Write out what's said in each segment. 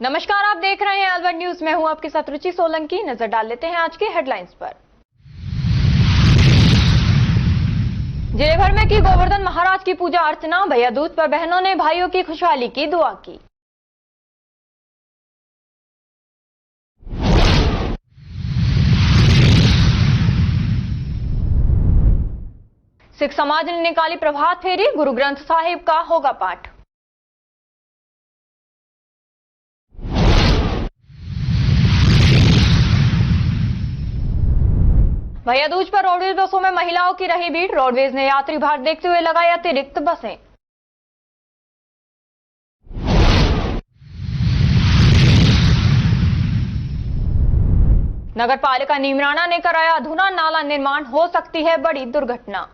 नमस्कार, आप देख रहे हैं अलवर न्यूज। मैं हूं आपके साथ रुचि सोलंकी। नजर डाल लेते हैं आज की हेडलाइंस पर। जिले भर में की गोवर्धन महाराज की पूजा अर्चना। भैया दूज पर बहनों ने भाइयों की खुशहाली की दुआ की। सिख समाज ने निकाली प्रभात फेरी। गुरु ग्रंथ साहिब का होगा पाठ। भैया दूज पर रोडवेज बसों में महिलाओं की रही भीड़। रोडवेज ने यात्री भार देखते हुए लगाई अतिरिक्त बसें। नगर पालिका नीमराना ने कराया अधूरा नाला निर्माण। हो सकती है बड़ी दुर्घटना।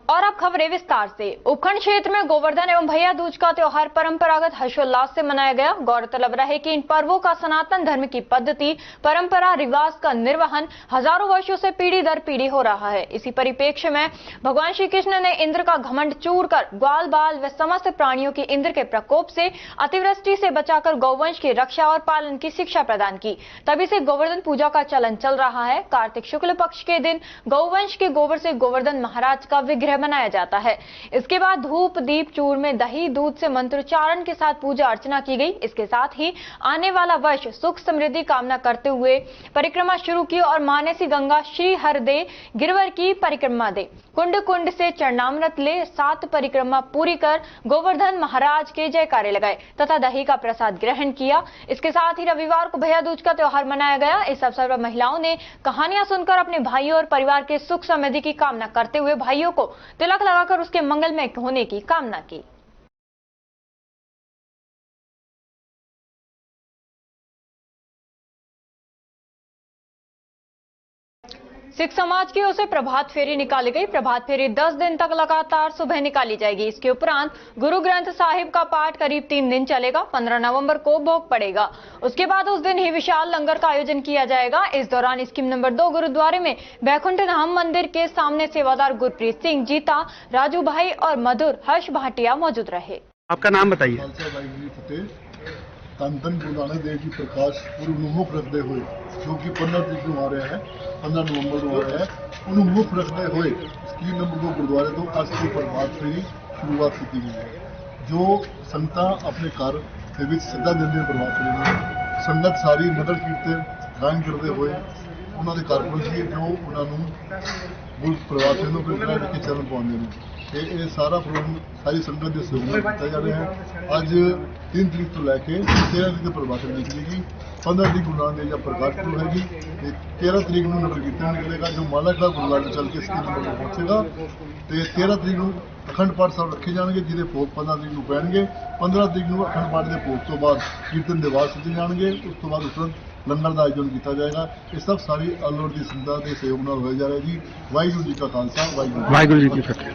और अब खबरें विस्तार से। उपखंड क्षेत्र में गोवर्धन एवं भैया दूज का त्योहार परंपरागत हर्षोल्लास से मनाया गया। गौरतलब रहे कि इन पर्वों का सनातन धर्म की पद्धति, परंपरा, रिवाज का निर्वहन हजारों वर्षों से पीढ़ी दर पीढ़ी हो रहा है। इसी परिप्रेक्ष्य में भगवान श्री कृष्ण ने इंद्र का घमंड चूर कर ग्वाल बाल व समस्त प्राणियों की इंद्र के प्रकोप से, अतिवृष्टि से बचाकर गौवंश की रक्षा और पालन की शिक्षा प्रदान की। तभी से गोवर्धन पूजा का चलन चल रहा है। कार्तिक शुक्ल पक्ष के दिन गौवंश के गोबर से गोवर्धन महाराज का विग्रह बनाया जाता है। इसके बाद धूप दीप चूर्ण, दही दूध से मंत्रोच्चारण के साथ पूजा अर्चना की गई। इसके साथ ही आने वाला वर्ष सुख समृद्धि कामना करते हुए परिक्रमा शुरू की और मानसी गंगा श्री हरदे गिरवर की परिक्रमा दे, कुंड कुंड से चरणामृत ले 7 परिक्रमा पूरी कर गोवर्धन महाराज के जयकारे लगाए तथा दही का प्रसाद ग्रहण किया। इसके साथ ही रविवार को भैया दूज का त्योहार मनाया गया। इस अवसर पर महिलाओं ने कहानियां सुनकर अपने भाइयों और परिवार के सुख समृद्धि की कामना करते हुए भाइयों को तिलक लगाकर उसके मंगलमय होने की कामना की। सिख समाज की ओर से प्रभात फेरी निकाली गई। प्रभात फेरी 10 दिन तक लगातार सुबह निकाली जाएगी। इसके उपरांत गुरु ग्रंथ साहिब का पाठ करीब 3 दिन चलेगा। 15 नवंबर को भोग पड़ेगा। उसके बाद उस दिन ही विशाल लंगर का आयोजन किया जाएगा। इस दौरान स्कीम नंबर 2 गुरुद्वारे में बैकुंठ धाम मंदिर के सामने सेवादार गुरप्रीत सिंह जीता, राजू भाई और मधुर हर्ष भाटिया मौजूद रहे। आपका नाम बताइए। धन धन गुरु नानक देव जी प्रकाश पूर्व ਨੂੰ ਮੁੱਖ ਰੱਖਦੇ ਹੋਏ ਜੋ ਕਿ 15 ਤਰੀਕ ਨੂੰ ਆ ਰਿਹਾ ਹੈ, 15 ਨਵੰਬਰ ਨੂੰ ਆ ਰਿਹਾ ਹੈ, ਉਹਨੂੰ ਮੁੱਖ ਰੱਖਦੇ ਹੋਏ ਸਕੀਮ ਨੰਬਰ 2 ਗੁਰਦੁਆਰੇ ਤੋਂ ਅੱਜ ਤੋਂ ਪ੍ਰਭਾਤ ਫੇਰੀ शुरुआत की गई है। जो संगतां अपने घर ਦੇ ਵਿੱਚ ਸਿੱਧਾ ਦਿੰਦੇ ਪ੍ਰਭਾਤ ਫੇਰੀ ਨੂੰ, ਸੰਗਤ ਸਾਰੀ ਨਗਰ ਕੀਰਤਨ ਗਾਇਨ ਕਰਦੇ ਹੋਏ ਉਹਨਾਂ ਦੇ ਘਰ ਪਹੁੰਚੀ ਜੋ ਉਹਨਾਂ ਨੂੰ ਗੁਰੂ ਪ੍ਰਭਾਤ ਫੇਰੀ ਨੂੰ ਗੁਰਦੁਆਰੇ ਵਿਖੇ ਚਰਨ ਪਾਉਂਦੇ ਨੇ। ਇਹ ਸਾਰਾ ਪ੍ਰੋਗਰਾਮ ਸਾਰੀ ਸੰਗਤ ਦੇ ਸਹਿਯੋਗ ਨਾਲ ਕੀਤਾ ਜਾ ਰਿਹਾ ਹੈ। ਅੱਜ 3 ਤਰੀਕ ਤੋਂ ਲੈ ਕੇ 13 ਤਰੀਕ ਤੱਕ ਪ੍ਰਭਾਤ ਫੇਰੀ ਨਿਕਲੇਗੀ। 15 ਤਰੀਕ ਗੁਰੂ ਨਾਨਕ ਦੇਵ ਜੀ ਪ੍ਰਕਾਸ਼ ਪੁਰਬ ਹੈਗੀ ਤੇ 13 ਤਰੀਕ ਨੂੰ ਨਗਰ ਕੀਰਤਨ ਨਿਕਲੇਗਾ ਜੋ ਮਾਲਾਖੜਾ ਗੁਰਦੁਆਰੇ ਚੱਲ ਕੇ ਸਕੀਮ ਨੰਬਰ 2 ਪਹੁੰਚੇਗਾ ਤੇ 13 ਤਰੀਕ ਨੂੰ ਅਖੰਡ ਪਾਠ ਸਾਹਿਬ ਰੱਖੇ ਜਾਣਗੇ ਜਿਹਦੇ ਭੋਗ 15 ਤਰੀਕ ਨੂੰ ਪੈਣਗੇ। 15 ਤਰੀਕ ਨੂੰ ਅਖੰਡ ਪਾਠ ਦੇ ਭੋਗ ਤੋਂ ਬਾਅਦ ਕੀਰਤਨ ਦੇ ਬਾਅਦ ਸੱਜੇ ਜਾਣਗੇ। ਉਸ ਤੋਂ ਬਾਅਦ ਉਪਰੰਤ ਲੰਗਰ ਦਾ ਆਯੋਜਨ ਕੀਤਾ ਜਾਏਗਾ। ਇਹ ਸਭ ਸਾਰੀ ਅਲਵਰ ਦੀ ਸੰਗਤ ਦੇ ਸਹਿਯੋਗ ਨਾਲ ਹੋਇਆ ਜਾ ਰਿਹਾ ਜੀ। ਵਾਹਿਗੁਰੂ ਜੀ ਕਾ ਖਾਲਸਾ, वाहिगुरु जी की फतेह।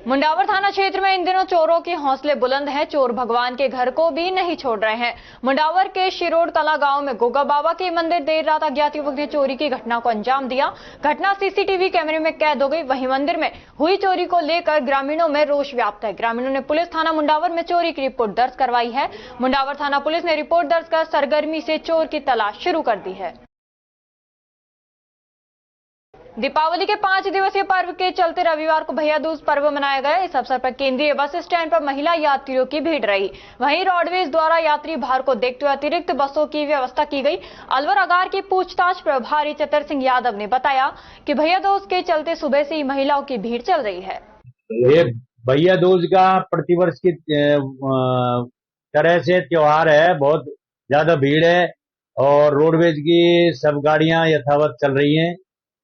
मुंडावर थाना क्षेत्र में इन दिनों चोरों के हौसले बुलंद हैं। चोर भगवान के घर को भी नहीं छोड़ रहे हैं। मुंडावर के शिरोड कला गांव में गोगा बाबा के मंदिर देर रात अज्ञात युवक ने चोरी की घटना को अंजाम दिया। घटना सीसीटीवी कैमरे में कैद हो गई। वहीं मंदिर में हुई चोरी को लेकर ग्रामीणों में रोष व्याप्त है। ग्रामीणों ने पुलिस थाना मुंडावर में चोरी की रिपोर्ट दर्ज करवाई है। मुंडावर थाना पुलिस ने रिपोर्ट दर्ज कर सरगर्मी से चोर की तलाश शुरू कर दी है। दीपावली के 5 दिवसीय पर्व के चलते रविवार को भैया दूज पर्व मनाया गया। इस अवसर पर केंद्रीय बस स्टैंड पर महिला यात्रियों की भीड़ रही। वहीं रोडवेज द्वारा यात्री भार को देखते हुए अतिरिक्त बसों की व्यवस्था की गई। अलवर अगार की पूछताछ प्रभारी चतर सिंह यादव ने बताया कि भैया दूज के चलते सुबह से ही महिलाओं की भीड़ चल रही है। ये भैया दूज का प्रतिवर्ष की तरह से त्योहार है। बहुत ज्यादा भीड़ है और रोडवेज की सब गाड़ियां यथावत चल रही हैं।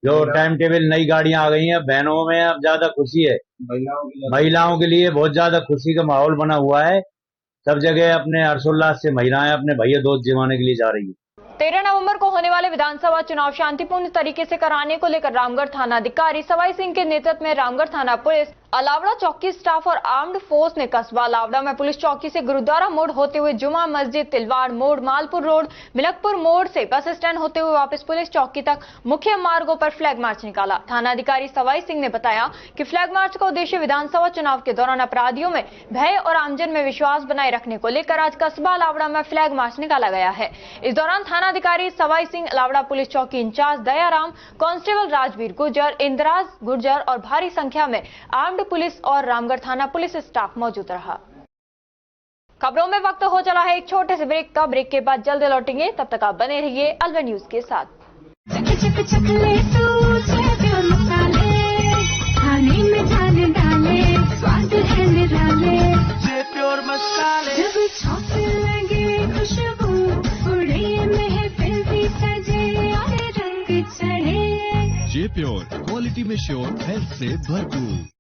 जो टाइम टेबल नई गाड़ियां आ गई हैं। बहनों में अब ज्यादा खुशी है। महिलाओं के लिए बहुत ज्यादा खुशी का माहौल बना हुआ है। सब जगह अपने हर्षोल्लास से महिलाएं अपने भैया दूज जिवाने के लिए जा रही है। 13 नवंबर को होने वाले विधानसभा चुनाव शांतिपूर्ण तरीके से कराने को लेकर रामगढ़ थाना अधिकारी सवाई सिंह के नेतृत्व में रामगढ़ थाना पुलिस अलावड़ा चौकी स्टाफ और आर्म्ड फोर्स ने कस्बा अलावड़ा में पुलिस चौकी से गुरुद्वारा मोड़ होते हुए जुमा मस्जिद, तिलवाड़ मोड़, मालपुर रोड, मिलकपुर मोड़ से बस स्टैंड होते हुए वापस पुलिस चौकी तक मुख्य मार्गों पर फ्लैग मार्च निकाला। थानाधिकारी सवाई सिंह ने बताया कि फ्लैग मार्च का उद्देश्य विधानसभा चुनाव के दौरान अपराधियों में भय और आमजन में विश्वास बनाए रखने को लेकर आज कस्बा अलावड़ा में फ्लैग मार्च निकाला गया है। इस दौरान थानाधिकारी सवाई सिंह, अलावड़ा पुलिस चौकी इंचार्ज दयाराम, कांस्टेबल राजवीर गुर्जर, इंदिराज गुर्जर और भारी संख्या में आर्म्ड पुलिस और रामगढ़ थाना पुलिस स्टाफ मौजूद रहा। खबरों में वक्त हो चला है एक छोटे से ब्रेक का। ब्रेक के बाद जल्द लौटेंगे, तब तक आप बने रहिए अलवर न्यूज के साथ। जे प्योर क्वालिटी में श्योर, हेल्थ से भरपूर।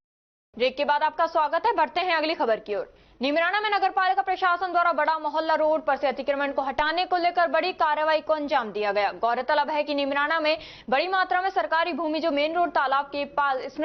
ब्रेक के बाद आपका स्वागत है। बढ़ते हैं अगली खबर की ओर। नीमराना में नगरपालिका प्रशासन द्वारा बड़ा मोहल्ला रोड पर से अतिक्रमण को हटाने को लेकर बड़ी कार्रवाई को अंजाम दिया गया। गौरतलब है कि नीमराना में बड़ी मात्रा में सरकारी भूमि जो मेन रोड तालाब के पास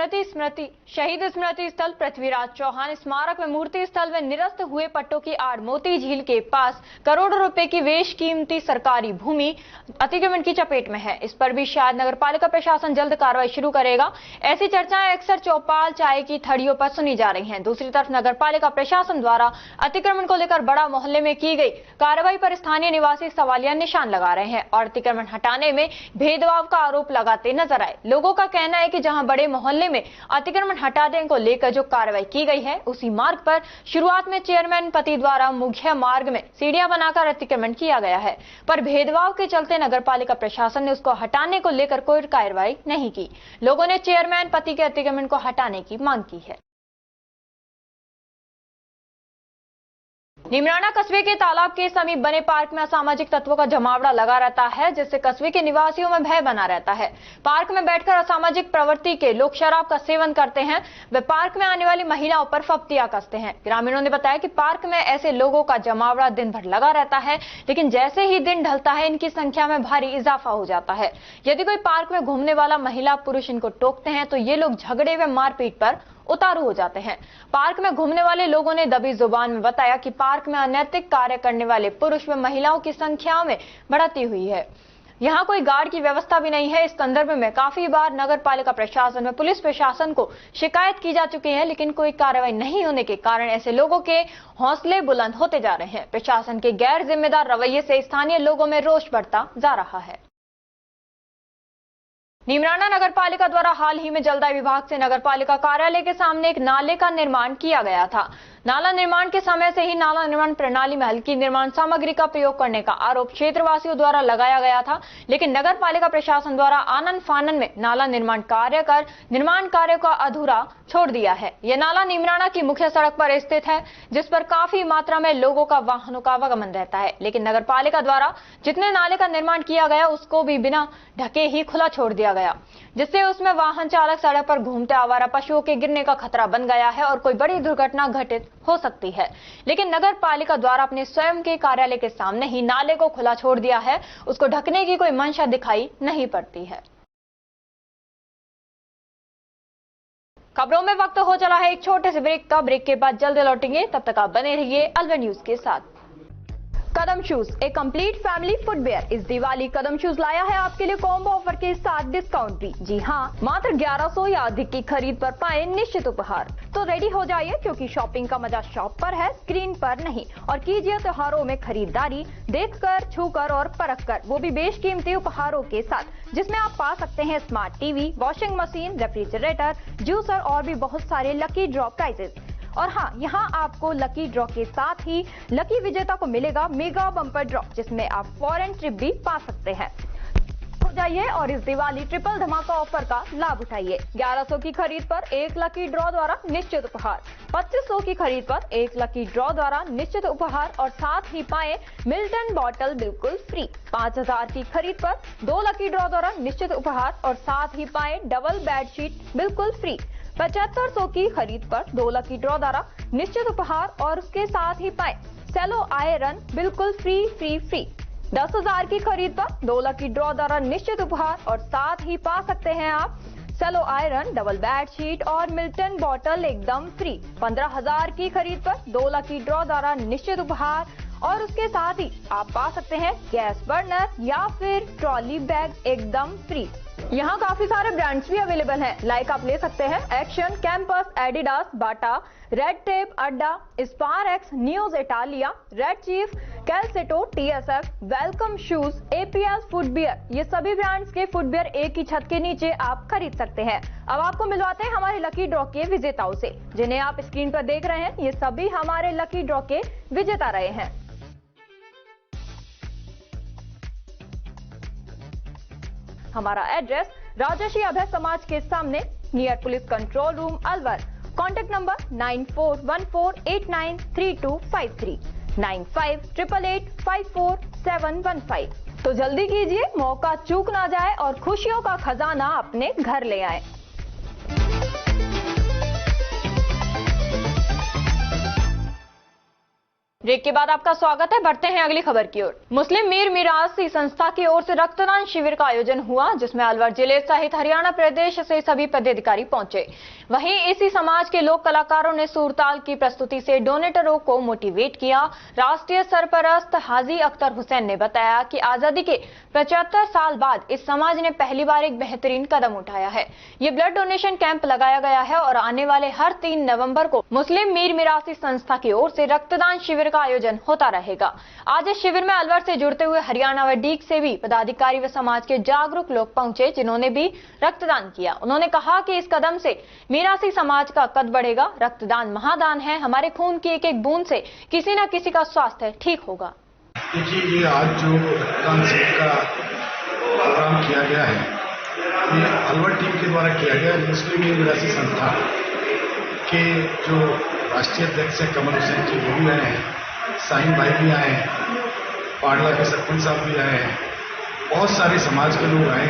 शहीद स्मृति स्थल, पृथ्वीराज चौहान स्मारक में मूर्ति स्थल व निरस्त हुए पट्टों की आड़ मोती झील के पास करोड़ों रुपए की बेशकीमती सरकारी भूमि अतिक्रमण की चपेट में है। इस पर भी शायद नगरपालिका प्रशासन जल्द कार्रवाई शुरू करेगा। ऐसी चर्चाएं अक्सर चौपाल चाय की थड़ियों पर सुनी जा रही हैं। दूसरी तरफ नगरपालिका प्रशासन द्वारा अतिक्रमण को लेकर बड़ा मोहल्ले में की गई कार्रवाई पर स्थानीय निवासी सवालिया निशान लगा रहे हैं और अतिक्रमण हटाने में भेदभाव का आरोप लगाते नजर आए। लोगों का कहना है कि जहां बड़े मोहल्ले में अतिक्रमण हटाने को लेकर जो कार्रवाई की गई है, उसी मार्ग पर शुरुआत में चेयरमैन पति द्वारा मुख्य मार्ग में सीढ़ियां बनाकर अतिक्रमण किया गया है, पर भेदभाव के चलते नगरपालिका प्रशासन ने उसको हटाने को लेकर कोई कार्रवाई नहीं की। लोगों ने चेयरमैन पति के अतिक्रमण को हटाने की मांग की है। नीमराना कस्बे के तालाब के समीप बने पार्क में असामाजिक तत्वों का जमावड़ा लगा रहता है, जिससे कस्बे के निवासियों में भय बना रहता है। पार्क में बैठकर असामाजिक प्रवृत्ति के लोग शराब का सेवन करते हैं, वे पार्क में आने वाली महिलाओं पर फप्तियां कसते हैं। ग्रामीणों ने बताया कि पार्क में ऐसे लोगों का जमावड़ा दिन भर लगा रहता है, लेकिन जैसे ही दिन ढलता है इनकी संख्या में भारी इजाफा हो जाता है। यदि कोई पार्क में घूमने वाला महिला पुरुष इनको टोकते हैं तो ये लोग झगड़े व मारपीट पर उतारू हो जाते हैं। पार्क में घूमने वाले लोगों ने दबी जुबान में बताया कि पार्क में अनैतिक कार्य करने वाले पुरुष व महिलाओं की संख्या में बढ़ती हुई है। यहाँ कोई गार्ड की व्यवस्था भी नहीं है। इस संदर्भ में काफी बार नगर पालिका प्रशासन व पुलिस प्रशासन को शिकायत की जा चुकी है, लेकिन कोई कार्रवाई नहीं होने के कारण ऐसे लोगों के हौसले बुलंद होते जा रहे हैं। प्रशासन के गैर जिम्मेदार रवैये से स्थानीय लोगों में रोष बढ़ता जा रहा है। नीमराना नगर पालिका द्वारा हाल ही में जलदाय विभाग से नगर पालिका कार्यालय के सामने एक नाले का निर्माण किया गया था। नाला निर्माण के समय से ही नाला निर्माण प्रणाली में हल्की निर्माण सामग्री का प्रयोग करने का आरोप क्षेत्रवासियों द्वारा लगाया गया था, लेकिन नगर पालिका प्रशासन द्वारा आनन फानन में नाला निर्माण कार्य कर निर्माण कार्य को अधूरा छोड़ दिया है। यह नाला नीमराना की मुख्य सड़क पर स्थित है, जिस पर काफी मात्रा में लोगों का वाहनों का आवागमन रहता है, लेकिन नगर पालिका द्वारा जितने नाले का निर्माण किया गया उसको भी बिना ढके ही खुला छोड़ दिया गया, जिससे उसमें वाहन चालक सड़क पर घूमते आवारा पशुओं के गिरने का खतरा बन गया है और कोई बड़ी दुर्घटना घटित हो सकती है। लेकिन नगर पालिका द्वारा अपने स्वयं के कार्यालय के सामने ही नाले को खुला छोड़ दिया है, उसको ढकने की कोई मंशा दिखाई नहीं पड़ती है। खबरों में वक्त हो चला है एक छोटे से ब्रेक का। ब्रेक के बाद जल्द लौटेंगे, तब तक आप बने रहिए अलवर न्यूज के साथ। कदम शूज, एक कंप्लीट फैमिली फुटवेयर। इस दिवाली कदम शूज लाया है आपके लिए कॉम्बो ऑफर के साथ डिस्काउंट भी। जी हाँ, मात्र 1100 या अधिक की खरीद पर पाए निश्चित उपहार। तो रेडी हो जाइए, क्योंकि शॉपिंग का मजा शॉप पर है, स्क्रीन पर नहीं। और कीजिए त्योहारों में खरीदारी देखकर, छूकर और परखकर, वो भी बेशकीमती उपहारों के साथ, जिसमें आप पा सकते हैं smart TV, washing machine, refrigerator, juicer और भी बहुत सारे लकी ड्रॉ प्राइजेस। और हाँ, यहाँ आपको लकी ड्रॉ के साथ ही लकी विजेता को मिलेगा मेगा बम्पर ड्रॉ, जिसमें आप फॉरेन ट्रिप भी पा सकते हैं। हो जाइए और इस दिवाली ट्रिपल धमाका ऑफर का लाभ उठाइए। 1100 की खरीद पर एक लकी ड्रॉ द्वारा निश्चित उपहार, 2500 की खरीद पर एक लकी ड्रॉ द्वारा निश्चित उपहार और साथ ही पाए मिल्टन बॉटल बिल्कुल फ्री। 5000 की खरीद पर 2 लकी ड्रॉ द्वारा निश्चित उपहार और साथ ही पाए डबल बेडशीट बिल्कुल फ्री। 7500 की खरीद पर 2 लकी ड्रॉ द्वारा निश्चित उपहार और उसके साथ ही पाए सेलो आयरन बिल्कुल फ्री। 10,000 की खरीद पर 2 लकी ड्रॉ द्वारा निश्चित उपहार और साथ ही पा सकते हैं आप सेलो आयरन, डबल बेड शीट और मिल्टन बॉटल एकदम फ्री। 15,000 की खरीद पर 2 लकी ड्रॉ द्वारा निश्चित उपहार और उसके साथ ही आप पा सकते हैं गैस बर्नर या फिर ट्रॉली बैग एकदम फ्री। यहाँ काफी सारे ब्रांड्स भी अवेलेबल हैं, लाइक आप ले सकते हैं action, Campus, Adidas, Bata, red tape, Adda, Sparx, news Italia, Red Chief, Calcetto, TSF, Welcome shoes, APL footwear. ये सभी ब्रांड्स के फुटवियर एक ही छत के नीचे आप खरीद सकते हैं। अब आपको मिलवाते हैं हमारे लकी ड्रॉ के विजेताओं से, जिन्हें आप स्क्रीन पर देख रहे हैं। ये सभी हमारे लकी ड्रॉ के विजेता रहे हैं। हमारा एड्रेस राजर्षि अभय समाज के सामने, near police control room, Alwar. Contact number 9414893253, 9588854715। तो जल्दी कीजिए, मौका चूक ना जाए और खुशियों का खजाना अपने घर ले आए। ब्रेक के बाद आपका स्वागत है। बढ़ते हैं अगली खबर की ओर। मुस्लिम मीर मिरासी संस्था की ओर से रक्तदान शिविर का आयोजन हुआ, जिसमें अलवर जिले सहित हरियाणा प्रदेश से सभी पदाधिकारी पहुंचे। वहीं इसी समाज के लोक कलाकारों ने सूरताल की प्रस्तुति से डोनेटरों को मोटिवेट किया। राष्ट्रीय सरपरस्त हाजी अख्तर हुसैन ने बताया कि आजादी के 75 साल बाद इस समाज ने पहली बार एक बेहतरीन कदम उठाया है। ये ब्लड डोनेशन कैंप लगाया गया है और आने वाले हर 3 नवंबर को मुस्लिम मीर मिरासी संस्था की ओर से रक्तदान शिविर का आयोजन होता रहेगा। आज इस शिविर में अलवर से जुड़ते हुए हरियाणा व डीग से भी पदाधिकारी व समाज के जागरूक लोग पहुंचे, जिन्होंने भी रक्तदान किया। उन्होंने कहा कि इस कदम से मिरासी समाज का कद बढ़ेगा। रक्तदान महादान है, हमारे खून की एक एक बूंद से किसी न किसी का स्वास्थ्य ठीक होगा। देखिए, ये आज जो रक्तदान शिविर का प्रोग्राम किया गया है, ये अलवर टीम के द्वारा किया गया। मुस्लिम मीर मिरासी संस्था के जो राष्ट्रीय अध्यक्ष है कमल हुसैन जी, वो भी आए हैं, साहिन भाई भी आए हैं, पाडला के सरपंच साहब भी आए हैं, बहुत सारे समाज के लोग आए।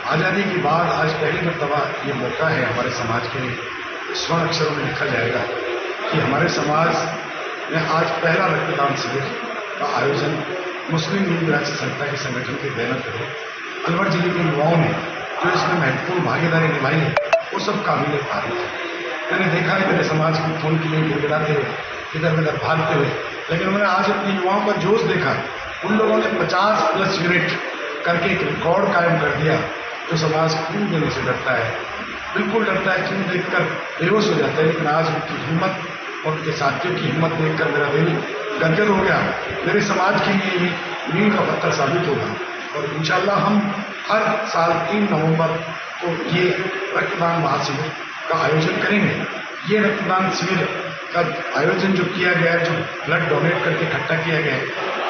आज़ादी के बाद आज पहली मरतबा ये मौका है हमारे समाज के स्वर्ण अक्षरों में लिखा जाएगा कि हमारे समाज में आज पहला रक्तदान शिविर का आयोजन मुस्लिम मीर मिरासी संस्था के संगठन के बैनर पर है। अलवर जिले के युवाओं ने जो इसमें महत्वपूर्ण भागीदारी निभाई है, वो सब काबिल तारीफ है। मैंने देखा है मेरे समाज को खून के लिए गिड़गिड़ाते हुए, इधर उधर भागते हुए, लेकिन मैंने आज अपने युवाओं का जोश देखा। उन लोगों ने 50+ यूनिट करके एक रिकॉर्ड कायम कर दिया। जो समाज खून देने से डरता है, बिल्कुल डरता है, खून देखकर बेहोश हो जाता है, लेकिन आज उनकी हिम्मत और उनके साथियों की हिम्मत देखकर मेरा दिल गदगद हो गया। मेरे समाज के लिए ये मील का पत्थर साबित होगा और इंशाल्लाह हम हर साल 3 नवंबर को ये रक्तदान महाशिविर का आयोजन करेंगे। ये रक्तदान शिविर का आयोजन जो किया गया है, जो ब्लड डोनेट करके इकट्ठा किया गया है,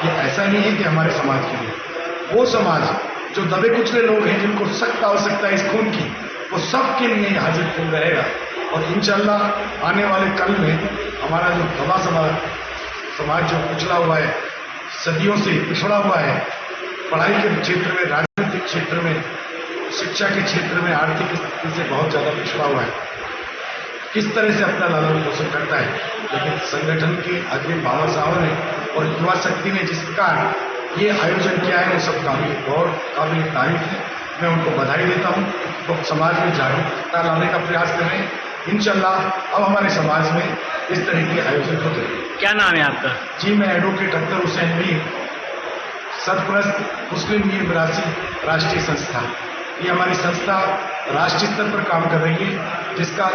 ये ऐसा नहीं है कि हमारे समाज के लिए, वो समाज जो दबे कुचले लोग हैं, जिनको सख्त आवश्यकता है इस खून की, वो सब के लिए हाजिर खून रहेगा। और इंशाल्लाह आने वाले कल में हमारा जो दबा समाज जो कुचला हुआ है, सदियों से पिछड़ा हुआ है, पढ़ाई के क्षेत्र में, राजनीतिक क्षेत्र में, शिक्षा के क्षेत्र में, आर्थिक स्थिति से बहुत ज़्यादा पिछड़ा हुआ है, किस तरह से अपना लालन पोषण करता है। लेकिन संगठन के अग्रणी बाबा साहब ने और युवा शक्ति ने जिस प्रकार ये आयोजन किया है, वो सब काबिल गौर, काबिल तारीफ है। मैं उनको बधाई देता हूँ। तो समाज में जागरूकता लाने का प्रयास कर रहे हैं। इंशाल्लाह अब हमारे समाज में इस तरह के आयोजन होते हैं। क्या नाम है आपका? जी, मैं एडवोकेट अख्तर हुसैन मीर, सरपरस्त मुस्लिम मीर मिरासी राष्ट्रीय संस्था। ये हमारी संस्था राष्ट्रीय स्तर पर काम कर रही है, जिसका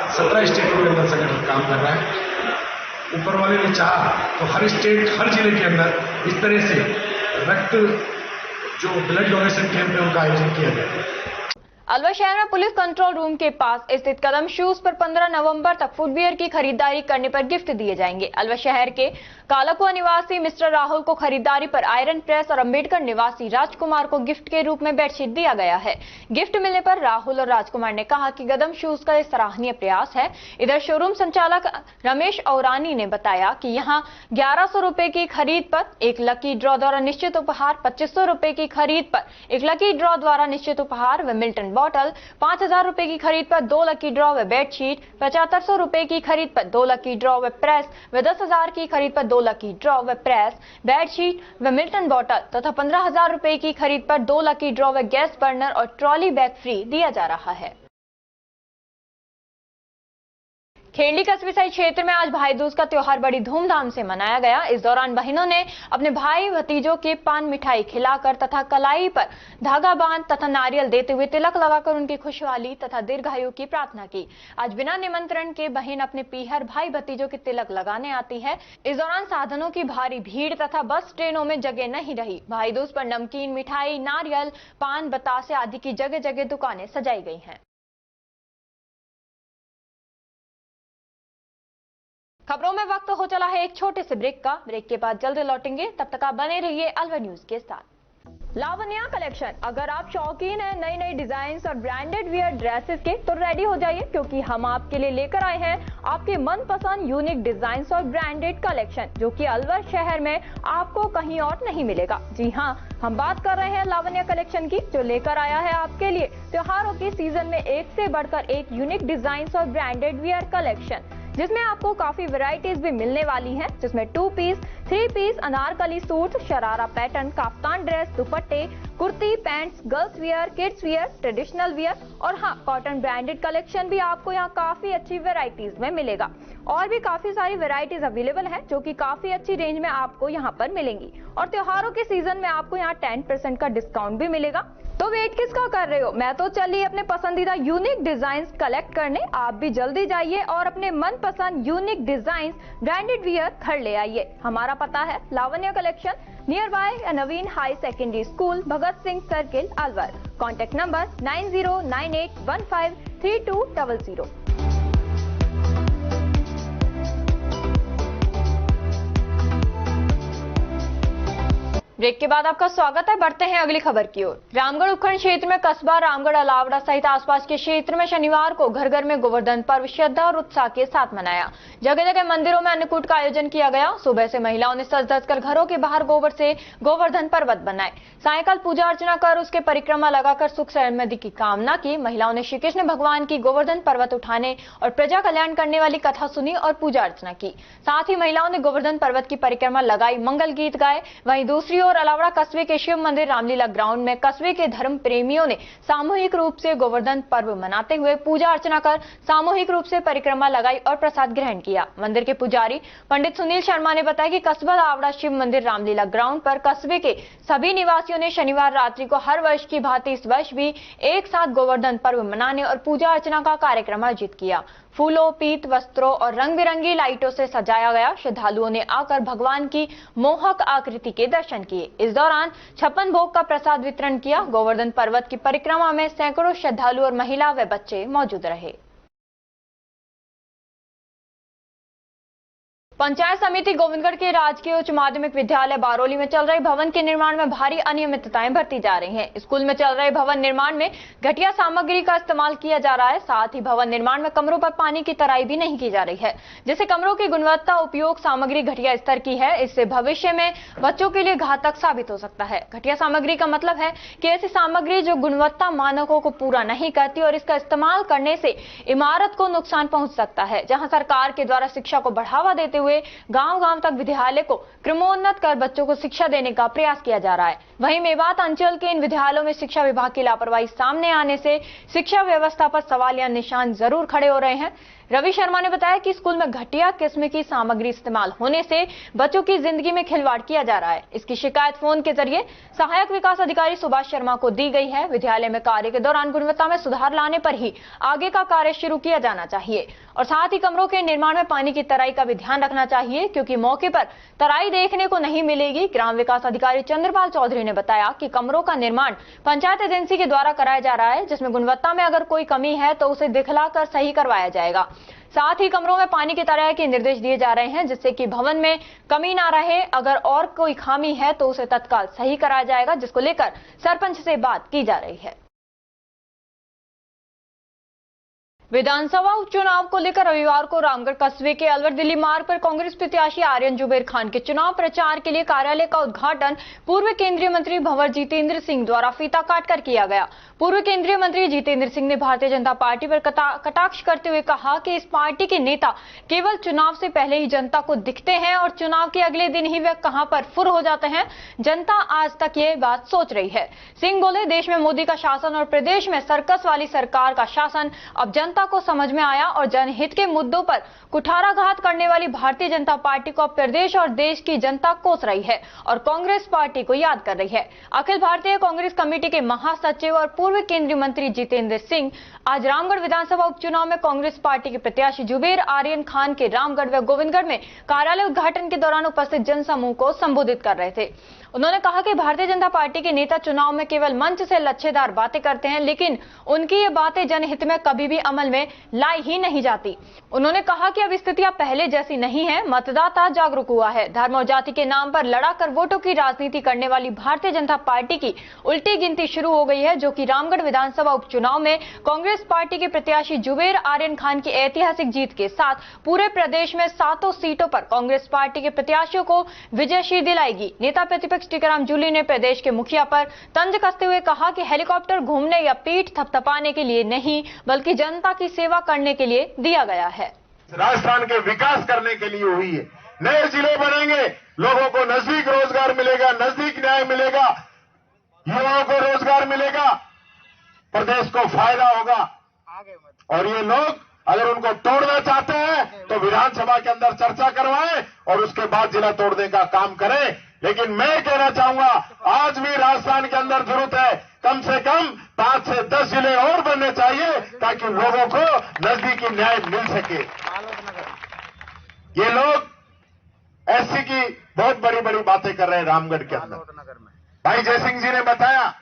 17 स्टेटों के अंदर संगठन काम कर रहा है। ऊपर वाले ने चाहा तो हर स्टेट, हर जिले के अंदर इस तरह से रक्त जो ब्लड डोनेशन कैंप है, उनका आयोजन किया गया है। अलवर शहर में पुलिस कंट्रोल रूम के पास स्थित कदम शूज पर 15 नवंबर तक फुटवियर की खरीदारी करने पर गिफ्ट दिए जाएंगे। अलवर शहर के कालाकुआ निवासी मिस्टर राहुल को खरीदारी पर आयरन प्रेस और अंबेडकर निवासी राजकुमार को गिफ्ट के रूप में बेडशीट दिया गया है। गिफ्ट मिलने पर राहुल और राजकुमार ने कहा कि कदम शूज का सराहनीय प्रयास है। इधर शोरूम संचालक रमेश औरानी ने बताया कि यहाँ 1100 रुपए की खरीद पर एक लकी ड्रॉ द्वारा निश्चित उपहार, 2500 रुपए की खरीद पर एक लकी ड्रॉ द्वारा निश्चित उपहार व मिल्टन बॉटल, 5,000 रुपए की खरीद पर 2 लकी ड्रॉ व बेडशीट, 7500 रुपए की खरीद पर 2 लकी ड्रॉ व प्रेस व 10,000 की खरीद पर 2 लकी ड्रॉ व प्रेस, बेडशीट व मिल्टन बॉटल तथा 15,000 रुपए की खरीद पर 2 लकी ड्रॉ व गैस बर्नर और ट्रॉली बैग फ्री दिया जा रहा है। खेड़ी कस्बे सहित क्षेत्र में आज भाई दूज का त्योहार बड़ी धूमधाम से मनाया गया। इस दौरान बहनों ने अपने भाई भतीजों के पान मिठाई खिलाकर तथा कलाई पर धागा बांध तथा नारियल देते हुए तिलक लगाकर उनकी खुशहाली तथा दीर्घायु की प्रार्थना की। आज बिना निमंत्रण के बहन अपने पीहर भाई भतीजों के तिलक लगाने आती है। इस दौरान साधनों की भारी भीड़ तथा बस ट्रेनों में जगह नहीं रही। भाई दूज पर नमकीन, मिठाई, नारियल, पान, बतासे आदि की जगह जगह दुकानें सजाई गई हैं। खबरों में वक्त हो चला है एक छोटे से ब्रेक का। ब्रेक के बाद जल्द लौटेंगे, तब तक आप बने रहिए अलवर न्यूज के साथ। लावण्या कलेक्शन, अगर आप शौकीन हैं नई नई डिजाइन और ब्रांडेड वियर ड्रेसेस के तो रेडी हो जाइए, क्योंकि हम आपके लिए लेकर आए हैं आपके मनपसंद यूनिक डिजाइन और ब्रांडेड कलेक्शन, जो कि अलवर शहर में आपको कहीं और नहीं मिलेगा। जी हाँ, हम बात कर रहे हैं लावण्या कलेक्शन की, जो लेकर आया है आपके लिए त्योहारों के सीजन में एक से बढ़कर एक यूनिक डिजाइन और ब्रांडेड वियर कलेक्शन, जिसमें आपको काफी वैरायटीज भी मिलने वाली हैं, जिसमें 2 piece, 3 piece, Anarkali suit, sharara pattern, kaftan dress, दुपट्टे, kurti, pants, girls wear, kids wear, traditional wear और हाँ, कॉटन ब्रांडेड कलेक्शन भी आपको यहाँ काफी अच्छी वैरायटीज में मिलेगा। और भी काफी सारी वैरायटीज अवेलेबल है, जो कि काफी अच्छी रेंज में आपको यहाँ पर मिलेंगी। और त्योहारों के सीजन में आपको यहाँ 10% का डिस्काउंट भी मिलेगा। तो वेट किसका कर रहे हो? मैं तो चलिए अपने पसंदीदा यूनिक डिजाइन्स कलेक्ट करने। आप भी जल्दी जाइए और अपने मनपसंद यूनिक डिजाइन्स ब्रांडेड वियर घर ले आइए। हमारा पता है Lavanya collection, near by Naveen high secondary school, Bhagat Singh circle, Alwar. Contact number 9098153200। Break के बाद आपका स्वागत है। बढ़ते हैं अगली खबर की ओर। रामगढ़ उपखंड क्षेत्र में कस्बा रामगढ़, अलावड़ा सहित आसपास के क्षेत्र में शनिवार को घर घर में गोवर्धन पर्व श्रद्धा और उत्साह के साथ मनाया। जगह जगह मंदिरों में अन्नकूट का आयोजन किया गया। सुबह से महिलाओं ने सज धज कर घरों के बाहर गोबर से गोवर्धन पर्वत बनाए। सायंकाल पूजा अर्चना कर उसके परिक्रमा लगाकर सुख समृद्धि की कामना की। महिलाओं ने श्री कृष्ण भगवान की गोवर्धन पर्वत उठाने और प्रजा कल्याण करने वाली कथा सुनी और पूजा अर्चना की। साथ ही महिलाओं ने गोवर्धन पर्वत की परिक्रमा लगाई, मंगल गीत गाए। वहीं दूसरी और अलावड़ा कस्बे के शिव मंदिर रामलीला ग्राउंड में कस्बे के धर्म प्रेमियों ने सामूहिक रूप से गोवर्धन पर्व मनाते हुए पूजा अर्चना कर सामूहिक रूप से परिक्रमा लगाई और प्रसाद ग्रहण किया। मंदिर के पुजारी पंडित सुनील शर्मा ने बताया कि कस्बा अलावड़ा शिव मंदिर रामलीला ग्राउंड पर कस्बे के सभी निवासियों ने शनिवार रात्रि को हर वर्ष की भांति इस वर्ष भी एक साथ गोवर्धन पर्व मनाने और पूजा अर्चना का कार्यक्रम आयोजित किया। फूलों, पीत वस्त्रों और रंग बिरंगी लाइटों से सजाया गया। श्रद्धालुओं ने आकर भगवान की मोहक आकृति के दर्शन किए। इस दौरान 56 भोग का प्रसाद वितरण किया। गोवर्धन पर्वत की परिक्रमा में सैकड़ों श्रद्धालु और महिला व बच्चे मौजूद रहे। पंचायत समिति गोविंदगढ़ के राजकीय उच्च माध्यमिक विद्यालय बारोली में चल रहे भवन के निर्माण में भारी अनियमितताएं बरती जा रही हैं। स्कूल में चल रहे भवन निर्माण में घटिया सामग्री का इस्तेमाल किया जा रहा है। साथ ही भवन निर्माण में कमरों पर पानी की तराई भी नहीं की जा रही है, जिससे कमरों की गुणवत्ता, उपयोग सामग्री घटिया स्तर की है। इससे भविष्य में बच्चों के लिए घातक साबित हो सकता है। घटिया सामग्री का मतलब है कि ऐसी सामग्री जो गुणवत्ता मानकों को पूरा नहीं करती और इसका इस्तेमाल करने से इमारत को नुकसान पहुंच सकता है। जहां सरकार के द्वारा शिक्षा को बढ़ावा देते हुए गांव-गांव तक विद्यालय को क्रमोन्नत कर बच्चों को शिक्षा देने का प्रयास किया जा रहा है। वहीं मेवात अंचल के इन विद्यालयों में शिक्षा विभाग की लापरवाही सामने आने से शिक्षा व्यवस्था पर सवालिया निशान जरूर खड़े हो रहे हैं। रवि शर्मा ने बताया कि स्कूल में घटिया किस्म की सामग्री इस्तेमाल होने से बच्चों की जिंदगी में खिलवाड़ किया जा रहा है। इसकी शिकायत फोन के जरिए सहायक विकास अधिकारी सुभाष शर्मा को दी गई है। विद्यालय में कार्य के दौरान गुणवत्ता में सुधार लाने पर ही आगे का कार्य शुरू किया जाना चाहिए और साथ ही कमरों के निर्माण में पानी की तराई का भी ध्यान रखना चाहिए, क्योंकि मौके पर तराई देखने को नहीं मिलेगी। ग्राम विकास अधिकारी चंद्रपाल चौधरी ने बताया कि कमरों का निर्माण पंचायत एजेंसी के द्वारा कराया जा रहा है, जिसमें गुणवत्ता में अगर कोई कमी है तो उसे दिखलाकर सही करवाया जाएगा। साथ ही कमरों में पानी की तराई के निर्देश दिए जा रहे हैं, जिससे कि भवन में कमी ना रहे। अगर और कोई खामी है तो उसे तत्काल सही कराया जाएगा, जिसको लेकर सरपंच से बात की जा रही है। विधानसभा उपचुनाव को लेकर रविवार को रामगढ़ कस्बे के अलवर दिल्ली मार्ग पर कांग्रेस प्रत्याशी आर्यन जुबेर खान के चुनाव प्रचार के लिए कार्यालय का उद्घाटन पूर्व केंद्रीय मंत्री भंवर जितेंद्र सिंह द्वारा फीता काटकर किया गया। पूर्व केंद्रीय मंत्री जितेंद्र सिंह ने भारतीय जनता पार्टी पर कटाक्ष करते हुए कहा कि इस पार्टी के नेता केवल चुनाव से पहले ही जनता को दिखते हैं और चुनाव के अगले दिन ही वे कहां पर फुर हो जाते हैं। जनता आज तक ये बात सोच रही है। सिंह बोले, देश में मोदी का शासन और प्रदेश में सर्कस वाली सरकार का शासन अब जनता को समझ में आया और जनहित के मुद्दों पर कुठाराघात करने वाली भारतीय जनता पार्टी को अब प्रदेश और देश की जनता कोस रही है और कांग्रेस पार्टी को याद कर रही है। अखिल भारतीय कांग्रेस कमेटी के महासचिव और पूर्व केंद्रीय मंत्री जितेंद्र सिंह आज रामगढ़ विधानसभा उपचुनाव में कांग्रेस पार्टी के प्रत्याशी जुबेर आर्यन खान के रामगढ़ व गोविंदगढ़ में कार्यालय उद्घाटन के दौरान उपस्थित जनसमूह को संबोधित कर रहे थे। उन्होंने कहा कि भारतीय जनता पार्टी के नेता चुनाव में केवल मंच से लच्छेदार बातें करते हैं, लेकिन उनकी ये बातें जनहित में कभी भी अमल में लाई ही नहीं जाती। उन्होंने कहा कि अब स्थितियां पहले जैसी नहीं है, मतदाता जागरूक हुआ है। धर्म और जाति के नाम पर लड़ाकर वोटों की राजनीति करने वाली भारतीय जनता पार्टी की उल्टी गिनती शुरू हो गई है, जो कि रामगढ़ विधानसभा उपचुनाव में कांग्रेस पार्टी के प्रत्याशी जुबेर आर्यन खान की ऐतिहासिक जीत के साथ पूरे प्रदेश में 7 सीटों पर कांग्रेस पार्टी के प्रत्याशियों को विजयश्री दिलाएगी। नेता प्रतिपक्ष टीकाराम जूली ने प्रदेश के मुखिया पर तंज कसते हुए कहा कि हेलीकॉप्टर घूमने या पीठ थपथपाने के लिए नहीं, बल्कि जनता की सेवा करने के लिए दिया गया है। राजस्थान के विकास करने के लिए हुई है। नए जिले बनेंगे, लोगों को नजदीक रोजगार मिलेगा, नजदीक न्याय मिलेगा, युवाओं को रोजगार मिलेगा, प्रदेश को फायदा होगा। और ये लोग अगर उनको तोड़ना चाहते हैं तो विधानसभा के अंदर चर्चा करवाएं और उसके बाद जिला तोड़ने का काम करें। लेकिन मैं कहना चाहूंगा, आज भी राजस्थान के अंदर जरूरत है कम से कम 5 से 10 जिले और बनने चाहिए ताकि लोगों को नजदीकी न्याय मिल सके। ये लोग एससी की बहुत बड़ी बड़ी बातें कर रहे हैं रामगढ़ के अंदर। भाई जयसिंह जी ने बताया,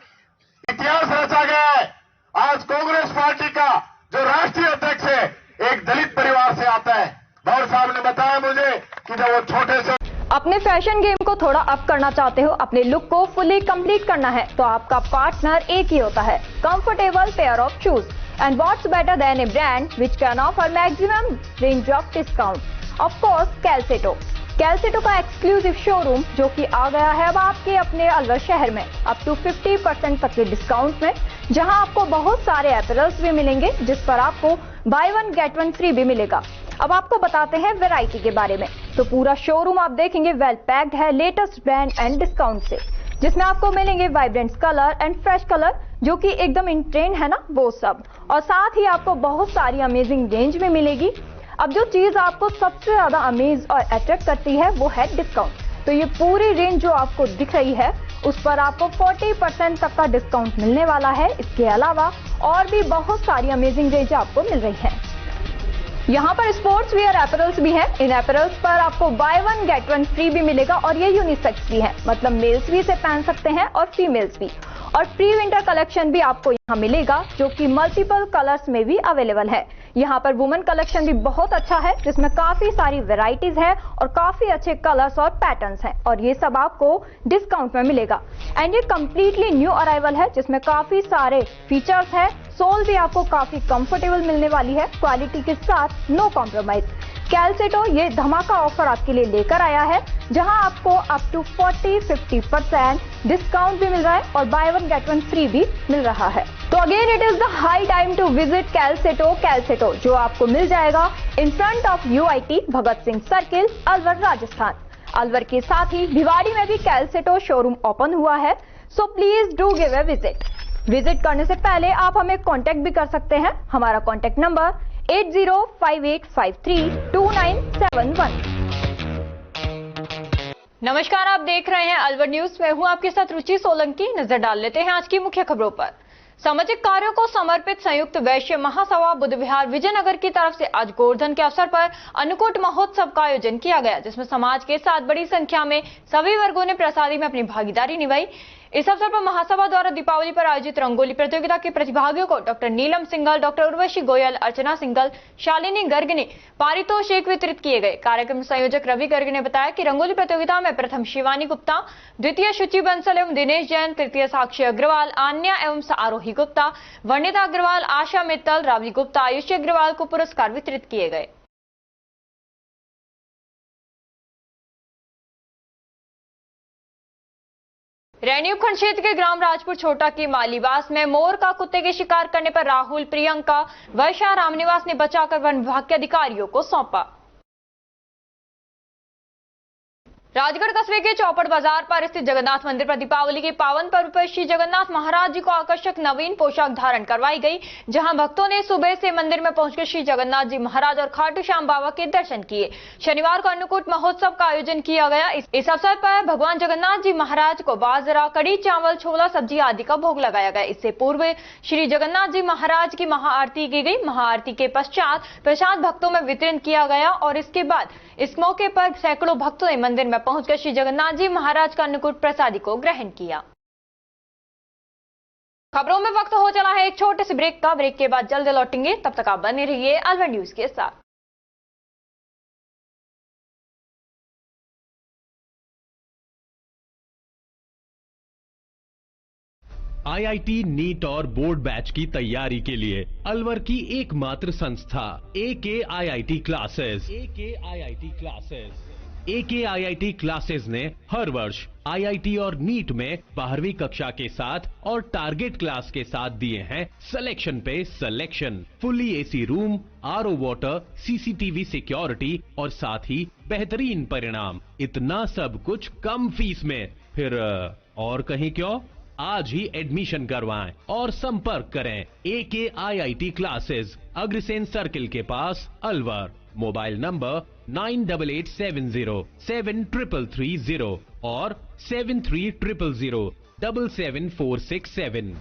इतिहास रचा गया है। आज कांग्रेस पार्टी का जो राष्ट्रीय अध्यक्ष है एक दलित परिवार से आता है। भंवर साहब ने बताया मुझे कि जब वो छोटे से अपने फैशन गेम को थोड़ा अप करना चाहते हो, अपने लुक को फुली कंप्लीट करना है, तो आपका पार्टनर एक ही होता है, comfortable pair of shoes. And what's better than a brand which can offer maximum range of discount. Of course Calcetto. Calcetto का एक्सक्लूसिव शोरूम जो कि आ गया है अब आपके अपने अलवर शहर में अप टू 50% तक के डिस्काउंट में, जहां आपको बहुत सारे अपैरल्स भी मिलेंगे जिस पर आपको बाय 1 गेट 1 फ्री भी मिलेगा। अब आपको बताते हैं वैरायटी के बारे में। तो पूरा शोरूम आप देखेंगे वेल पैक्ड है लेटेस्ट ब्रांड एंड डिस्काउंट से, जिसमें आपको मिलेंगे vibrant colour and fresh colour जो कि एकदम इन ट्रेंड है ना, वो सब। और साथ ही आपको बहुत सारी अमेजिंग रेंज में मिलेगी। अब जो चीज आपको सबसे ज्यादा अमेज और अट्रैक्ट करती है वो है डिस्काउंट। तो ये पूरी रेंज जो आपको दिख रही है उस पर आपको 40% तक का डिस्काउंट मिलने वाला है। इसके अलावा और भी बहुत सारी अमेजिंग रेंज आपको मिल रही है। यहाँ पर स्पोर्ट्स वियर अपैरल्स भी है। इन अपैरल्स पर आपको बाय 1 गेट 1 फ्री भी मिलेगा और ये यूनिसेक्स भी है, मतलब मेल्स भी इसे पहन सकते हैं और फीमेल्स भी। और प्री विंटर कलेक्शन भी आपको यहाँ मिलेगा जो कि मल्टीपल कलर्स में भी अवेलेबल है। यहाँ पर वुमेन कलेक्शन भी बहुत अच्छा है जिसमें काफी सारी वेराइटीज है और काफी अच्छे कलर्स और पैटर्न्स हैं और ये सब आपको डिस्काउंट में मिलेगा। एंड ये कंप्लीटली न्यू अराइवल है जिसमें काफी सारे फीचर्स है। सोल भी आपको काफी कंफर्टेबल मिलने वाली है, क्वालिटी के साथ नो कॉम्प्रोमाइज। कैलसेटो ये धमाका ऑफर आपके लिए लेकर आया है जहां आपको अप टू 40-50% डिस्काउंट भी मिल रहा है और बाय 1 गेट 1 फ्री भी मिल रहा है। तो again it is the high time to visit Calcetto जो आपको मिल जाएगा in front of UIT Bhagat Singh circle, Alwar, Rajasthan. Alwar के साथ ही भिवाड़ी में भी कैलसेटो शोरूम ओपन हुआ है। So please do give a visit करने से पहले आप हमें कांटेक्ट भी कर सकते हैं। हमारा कांटेक्ट नंबर 8058532971। नमस्कार, आप देख रहे हैं अलवर न्यूज। मैं हूं आपके साथ रुचि सोलंकी। नजर डाल लेते हैं आज की मुख्य खबरों पर। सामाजिक कार्यों को समर्पित संयुक्त वैश्य महासभा बुद्ध विहार विजयनगर की तरफ से आज गोवर्धन के अवसर पर अन्नकूट महोत्सव का आयोजन किया गया, जिसमें समाज के साथ बड़ी संख्या में सभी वर्गों ने प्रसादी में अपनी भागीदारी निभाई। इस अवसर पर महासभा द्वारा दीपावली पर आयोजित रंगोली प्रतियोगिता के प्रतिभागियों को डॉक्टर नीलम सिंघल, डॉक्टर उर्वशी गोयल, अर्चना सिंघल, शालिनी गर्ग ने पारितोषिक वितरित किए गए। कार्यक्रम संयोजक रवि गर्ग ने बताया कि रंगोली प्रतियोगिता में प्रथम शिवानी गुप्ता, द्वितीय शुचि बंसल एवं दिनेश जैन, तृतीय साक्षी अग्रवाल, आन्या एवं आरोही गुप्ता, वर्णिता अग्रवाल, आशा मित्तल, रावली गुप्ता, आयुषी अग्रवाल को पुरस्कार वितरित किए गए। रैनी उपखंड क्षेत्र के ग्राम राजपुर छोटा की मालीवास में मोर का कुत्ते के शिकार करने पर राहुल, प्रियंका, वर्षा, रामनिवास ने बचाकर वन विभाग के अधिकारियों को सौंपा। राजगढ़ कस्बे के चौपड़ बाजार पर स्थित जगन्नाथ मंदिर पर दीपावली के पावन पर्व पर श्री जगन्नाथ महाराज जी को आकर्षक नवीन पोशाक धारण करवाई गई, जहां भक्तों ने सुबह से मंदिर में पहुंचकर श्री जगन्नाथ जी महाराज और खाटू श्याम बाबा के दर्शन किए। शनिवार को अन्नकूट महोत्सव का आयोजन किया गया। इस अवसर पर भगवान जगन्नाथ जी महाराज को बाजरा, कड़ी चावल, छोला, सब्जी आदि का भोग लगाया गया। इससे पूर्व श्री जगन्नाथ जी महाराज की महाआरती की गई। महाआरती के पश्चात प्रसाद भक्तों में वितरण किया गया और इसके बाद इस मौके पर सैकड़ों भक्तों ने मंदिर में पहुंचकर श्री जगन्नाथ जी महाराज का अन्नकूट प्रसादी को ग्रहण किया। खबरों में वक्त हो चला है एक छोटे से ब्रेक का। ब्रेक के बाद जल्द लौटेंगे, तब तक आप बने रहिए अलवर न्यूज के साथ। आईआईटी, नीट और बोर्ड बैच की तैयारी के लिए अलवर की एकमात्र संस्था AKIIT क्लासेस। AKIIT क्लासेस ने हर वर्ष आईआईटी और नीट में 12वीं कक्षा के साथ और टारगेट क्लास के साथ दिए हैं सिलेक्शन पे selection. Fully AC room, RO water, CCTV security और साथ ही बेहतरीन परिणाम। इतना सब कुछ कम फीस में, फिर और कहीं क्यों? आज ही एडमिशन करवाएं और संपर्क करें AKIIT क्लासेस, अग्रसेन सर्किल के पास, अलवर। मोबाइल नंबर 9870733330 और 7300077467।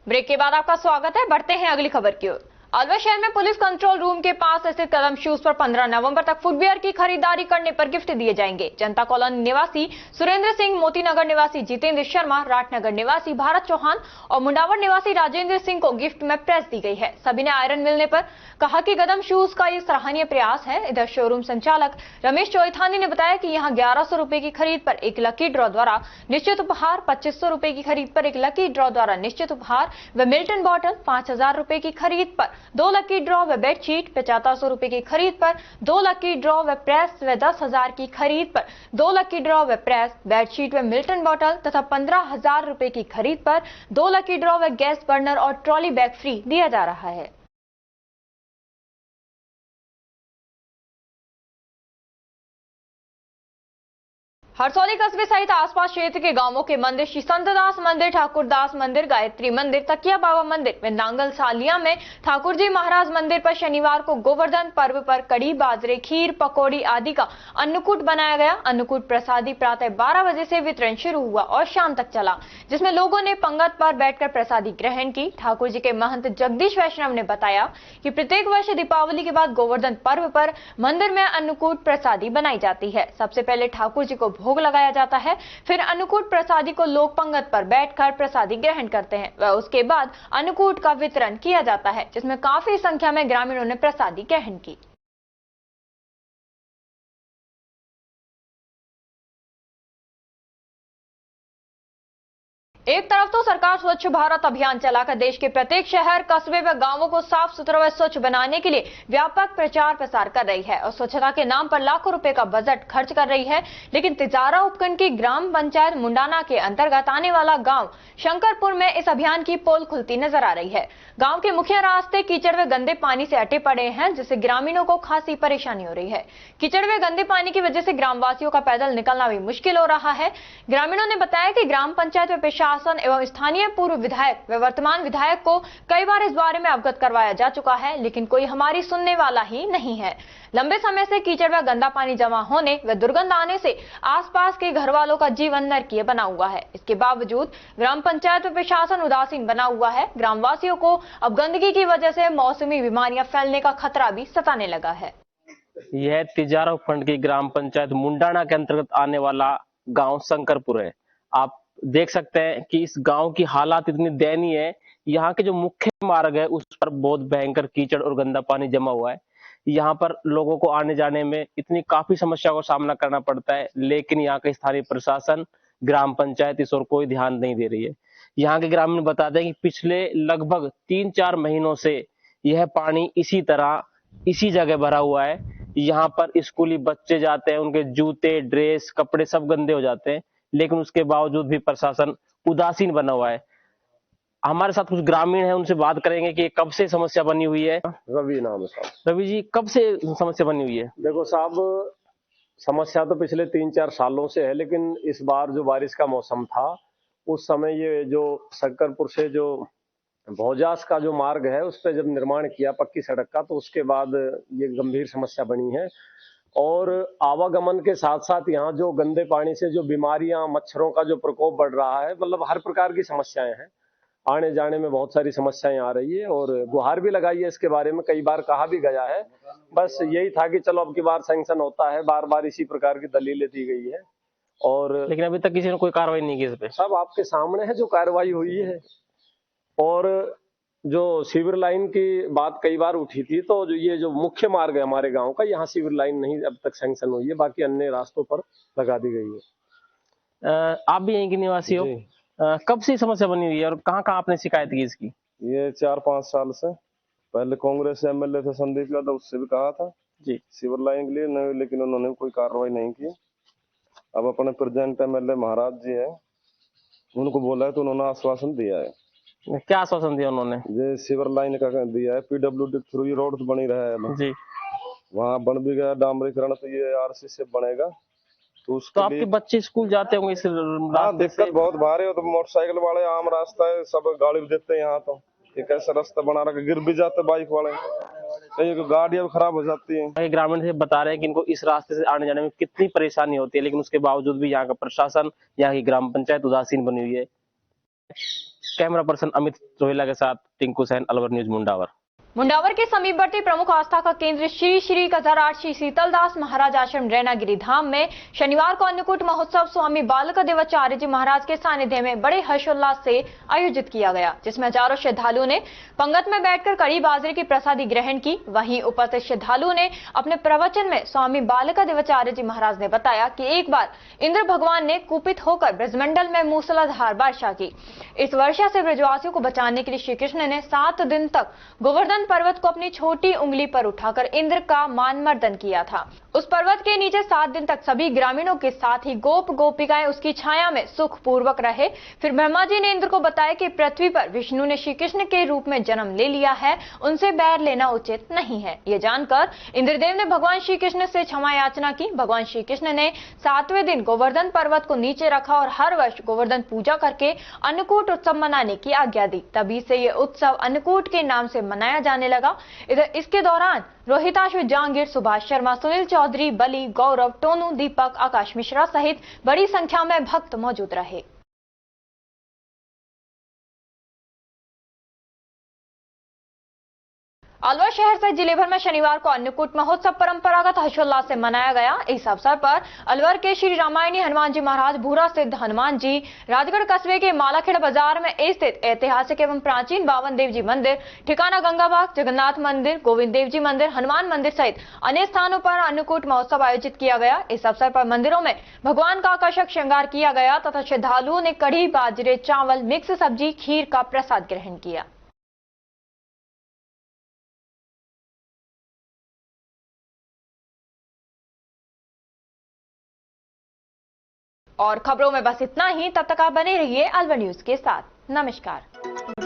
ब्रेक के बाद आपका स्वागत है। बढ़ते हैं अगली खबर की ओर। अलवर शहर में पुलिस कंट्रोल रूम के पास स्थित कदम शूज पर 15 नवंबर तक फुटवियर की खरीदारी करने पर गिफ्ट दिए जाएंगे। जनता कॉलोनी निवासी सुरेंद्र सिंह, मोतीनगर निवासी जितेंद्र शर्मा, राटनगर निवासी भारत चौहान और मुंडावर निवासी राजेंद्र सिंह को गिफ्ट में प्रेस दी गई है। सभी ने आयरन मिलने पर कहा कि कदम शूज का ये सराहनीय प्रयास है। इधर शोरूम संचालक रमेश चौथानी ने बताया कि यहाँ 1100 रुपए की खरीद पर एक लकी ड्रॉ द्वारा निश्चित उपहार, 2500 रुपए की खरीद पर एक लकी ड्रॉ द्वारा निश्चित उपहार व मिल्टन बॉटल, 5000 रुपए की खरीद पर 2 लकी ड्रॉ व बेडशीट, 7500 रुपए की खरीद पर 2 लकी ड्रॉ व प्रेस व 10,000 की खरीद पर 2 लकी ड्रॉ व प्रेस, बेडशीट व मिल्टन बॉटल तथा 15,000 रुपए की खरीद पर 2 लकी ड्रॉ व गैस बर्नर और ट्रॉली बैग फ्री दिया जा रहा है। हरसौली कस्बे सहित आसपास क्षेत्र के गांवों के मंदिर श्री संतदास मंदिर, ठाकुरदास मंदिर, गायत्री मंदिर, तकिया बाबा मंदिर व नांगल सालिया में ठाकुर जी महाराज मंदिर पर शनिवार को गोवर्धन पर्व पर कड़ी, बाजरे, खीर, पकौड़ी आदि का अन्नकूट बनाया गया। अन्नकूट प्रसादी प्रातः 12 बजे से वितरण शुरू हुआ और शाम तक चला, जिसमें लोगों ने पंगत पर बैठकर प्रसादी ग्रहण की। ठाकुर जी के महंत जगदीश वैष्णव ने बताया कि प्रत्येक वर्ष दीपावली के बाद गोवर्धन पर्व पर मंदिर में अन्नकूट प्रसादी बनाई जाती है। सबसे पहले ठाकुर जी को भोग लगाया जाता है, फिर अन्नकूट प्रसादी को लोग पंगत पर बैठकर प्रसादी ग्रहण करते हैं व उसके बाद अन्नकूट का वितरण किया जाता है, जिसमें काफी संख्या में ग्रामीणों ने प्रसादी ग्रहण की। एक तरफ तो सरकार स्वच्छ भारत अभियान चलाकर देश के प्रत्येक शहर, कस्बे व गांवों को साफ सुथरा व स्वच्छ बनाने के लिए व्यापक प्रचार प्रसार कर रही है और स्वच्छता के नाम पर लाखों रुपए का बजट खर्च कर रही है, लेकिन तिजारा उपखंड की ग्राम पंचायत मुंडाना के अंतर्गत आने वाला गांव शंकरपुर में इस अभियान की पोल खुलती नजर आ रही है। गांव के मुख्य रास्ते कीचड़ व गंदे पानी से अटे पड़े हैं, जिससे ग्रामीणों को खासी परेशानी हो रही है। कीचड़ व गंदे पानी की वजह से ग्रामवासियों का पैदल निकलना भी मुश्किल हो रहा है। ग्रामीणों ने बताया कि ग्राम पंचायत व पेशाब प्रशासन एवं स्थानीय पूर्व विधायक व वर्तमान विधायक को कई बार इस बारे में अवगत करवाया जा चुका है, लेकिन कोई हमारी सुनने वाला ही नहीं है। लंबे समय से कीचड़ व गंदा पानी जमा होने व दुर्गंध आने से आसपास के घर वालों का जीवन नरकीय बना हुआ है। इसके बावजूद ग्राम पंचायत व प्रशासन उदासीन बना हुआ है। ग्रामवासियों को अब गंदगी की वजह से मौसमी बीमारियां फैलने का खतरा भी सताने लगा है। यह तिजारा उपखंड की ग्राम पंचायत मुंडाना के अंतर्गत आने वाला गांव शंकरपुर है। आप देख सकते हैं कि इस गांव की हालात इतनी दयनीय है। यहाँ के जो मुख्य मार्ग है उस पर बहुत भयंकर कीचड़ और गंदा पानी जमा हुआ है। यहाँ पर लोगों को आने जाने में इतनी काफी समस्याओं का सामना करना पड़ता है, लेकिन यहाँ के स्थानीय प्रशासन, ग्राम पंचायत इस ओर कोई ध्यान नहीं दे रही है। यहाँ के ग्रामीण बताते हैं कि पिछले लगभग 3-4 महीनों से यह पानी इसी जगह भरा हुआ है। यहाँ पर स्कूली बच्चे जाते हैं, उनके जूते, ड्रेस, कपड़े सब गंदे हो जाते हैं, लेकिन उसके बावजूद भी प्रशासन उदासीन बना हुआ है। हमारे साथ कुछ ग्रामीण हैं, उनसे बात करेंगे कि कब से समस्या बनी हुई है। रवि नाम है साहब। रवि जी, कब से समस्या बनी हुई है? देखो साहब, समस्या तो पिछले 3-4 सालों से है, लेकिन इस बार जो बारिश का मौसम था उस समय ये जो शंकरपुर से जो भौजास का जो मार्ग है उस पर जब निर्माण किया पक्की सड़क का, तो उसके बाद ये गंभीर समस्या बनी है। और आवागमन के साथ साथ यहाँ जो गंदे पानी से जो बीमारियां, मच्छरों का जो प्रकोप बढ़ रहा है, मतलब हर प्रकार की समस्याएं हैं। आने जाने में बहुत सारी समस्याएं आ रही है और गुहार भी लगाई है इसके बारे में, कई बार कहा भी गया है। बस यही था कि चलो अब की बार सैंक्शन होता है, बार बार इसी प्रकार की दलीलें दी गई है और लेकिन अभी तक किसी ने कोई कार्रवाई नहीं की इस पे। सब आपके सामने है जो कार्रवाई हुई है। और जो सीवर लाइन की बात कई बार उठी थी, तो जो ये जो मुख्य मार्ग है हमारे गांव का, यहाँ सीवर लाइन नहीं अब तक सैंक्शन हुई है, बाकी अन्य रास्तों पर लगा दी गई है। आप भी यहीं के निवासी हो? कब से समस्या बनी हुई है और कहाँ कहाँ आपने शिकायत की इसकी? ये 4-5 साल से। पहले कांग्रेस एमएलए थे संदीप यादव, उससे भी कहा था जी सीवर लाइन के लिए नहीं, लेकिन उन्होंने कोई कार्रवाई नहीं की। अब अपने प्रेजेंट एमएलए महाराज जी है, उनको बोला है तो उन्होंने आश्वासन दिया है। क्या आश्वासन दिया उन्होंने? ये सीवर लाइन का दिया है, पीडब्ल्यूडी के थ्रू ये रोड बनी रहा है जी, वहाँ बन भी गया डामरीकरण, तो ये आरसी से बनेगा। तो आपके बच्चे स्कूल जाते होंगे इस रास्ते दिक्कत बहुत भारी हो, तो मोटरसाइकिल वाले आम रास्ता है, सब गाड़ी भी देते हैं यहाँ। तो एक ऐसा रास्ता बना रखा, गिर भी जाते बाइक वाले, कई गाड़ियां खराब हो जाती हैं। ग्रामीण से बता रहे हैं कि इनको इस रास्ते से आने जाने में कितनी परेशानी होती है, लेकिन उसके बावजूद भी यहाँ का प्रशासन, यहाँ की ग्राम पंचायत उदासीन बनी हुई है। कैमरा पर्सन अमित रोहिला के साथ टिंकू सैन, अलवर न्यूज, मुंडावर। मुंडावर के समीपवर्ती प्रमुख आस्था का केंद्र श्री श्री कथाराज श्री शीतलदास महाराज आश्रम रैनागिरी धाम में शनिवार को अन्नकूट महोत्सव स्वामी बालक देवाचार्य जी महाराज के सानिध्य में बड़े हर्षोल्लास से आयोजित किया गया, जिसमें हजारों श्रद्धालुओं ने पंगत में बैठकर कड़ी बाजरे की प्रसादी ग्रहण की। वहीं उपस्थित श्रद्धालुओं ने अपने प्रवचन में स्वामी बालक देवाचार्य जी महाराज ने बताया कि एक बार इंद्र भगवान ने कुपित होकर ब्रजमंडल में मूसलाधार वर्षा की। इस वर्षा से ब्रजवासियों को बचाने के लिए श्री कृष्ण ने 7 दिन तक गोवर्धन पर्वत को अपनी छोटी उंगली पर उठाकर इंद्र का मानमर्दन किया था। उस पर्वत के नीचे 7 दिन तक सभी ग्रामीणों के साथ ही गोप गोपिकाएं उसकी छाया में सुख पूर्वक रहे। फिर ब्रह्मा जी ने इंद्र को बताया कि पृथ्वी पर विष्णु ने श्री कृष्ण के रूप में जन्म ले लिया है, उनसे बैर लेना उचित नहीं है। ये जानकर इंद्रदेव ने भगवान श्री कृष्ण से क्षमा याचना की। भगवान श्री कृष्ण ने 7वें दिन गोवर्धन पर्वत को नीचे रखा और हर वर्ष गोवर्धन पूजा करके अन्नकूट उत्सव मनाने की आज्ञा दी। तभी से ये उत्सव अन्नकूट के नाम से मनाया जाने लगा। इधर इसके दौरान रोहिताशु, जहांगीर, सुभाष शर्मा, सुनील चौधरी, बली, गौरव, टोनू, दीपक, आकाश मिश्रा सहित बड़ी संख्या में भक्त मौजूद रहे। अलवर शहर सहित जिले भर में शनिवार को अन्नकूट महोत्सव परंपरागत हर्षोल्लास से मनाया गया। इस अवसर पर अलवर के श्री रामायणी हनुमान जी महाराज, भूरा सिद्ध हनुमान जी, राजगढ़ कस्बे के मालाखेड़ा बाजार में स्थित ऐतिहासिक एवं प्राचीन बावन देव जी मंदिर, ठिकाना गंगाबाग, जगन्नाथ मंदिर, गोविंद देव जी मंदिर, हनुमान मंदिर सहित अन्य स्थानों पर अन्नकूट महोत्सव आयोजित किया गया। इस अवसर पर मंदिरों में भगवान का आकर्षक श्रृंगार किया गया तथा श्रद्धालुओं ने कढ़ी, बाजरे, चावल, मिक्स सब्जी, खीर का प्रसाद ग्रहण किया। और खबरों में बस इतना ही। तब तक आप बने रहिए अलवर न्यूज के साथ। नमस्कार।